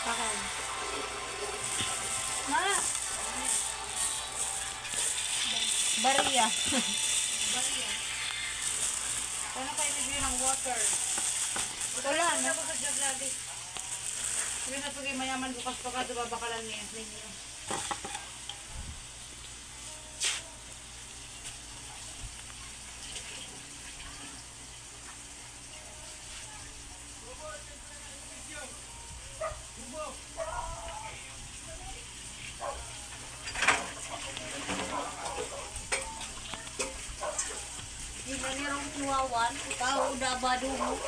Pakal. Ma! Bariya. Bariya. Paano kayo bibili ng water? Wala na. Ako sa jog lagi. Sabi na ito kayo mayaman bukas pa ka, bakalan niya. Di ba nirong tuwawan? Ikaw, dabado mo.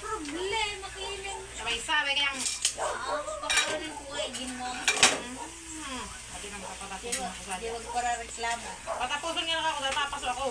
Problema kiling. Sabay-sabay kayang... Pakawalan ko ay ginmong. Hindi naman kapatapusin Di ako sa wag para reklamo. patapusin niya lang ako, napapasok ako.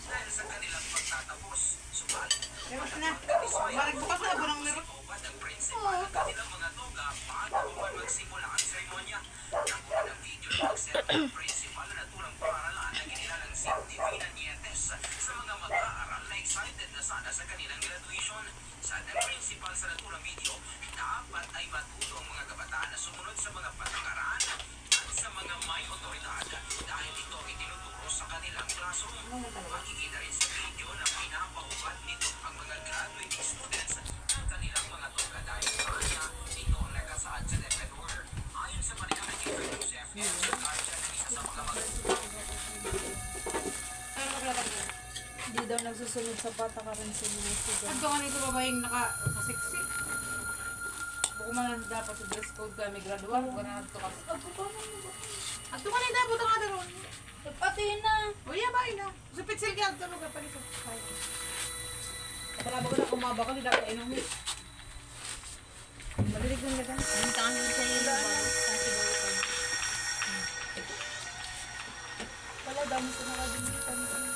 Dahil sa kanilang pagtatapos, subalit Meron na. Balik bukas na, bunang meron. ubad ang prinsipal ng kanilang mga toga paano man magsimula ang seremonya. Nakuha ng video na mag-set ng prinsipal na naturang paaralan na ginilalang si Divina Nietes sa mga mag-aaral na excited na sana sa kanilang graduation. Sa ng prinsipal sa naturang video, dapat ay matuto ang mga kabataan na sumunod sa mga patakaran at sa mga may otoridad dahil ito ay tinuturo sa kanilang classroom. Makikita rin sa video na pinapaubad nito ang mga graduate students ng kanilang mga toga dahil sa kanya ito ang nakasaad sa DepEd order. Ayon sa Maria Kay Joseph M. Archa na isa sa mga Ano ka pala niya? Hindi daw nagsusunod sa patakaran sa mga student. At ka nito babaeng naka-sexy. Buko man dapat sa dress code ka, may gradual. Buko na ito ka. At ka na dapat ang adaron. Pati na. O iya ba ina? Sa pitsil ka, ito ka pa nito. Pala ba ko na kumabaka, hindi dapat inumin. Malilig ng lagang. Ang tangan sa iyo ba? Kasi ba ito? Pala, dami sa mga dinitan.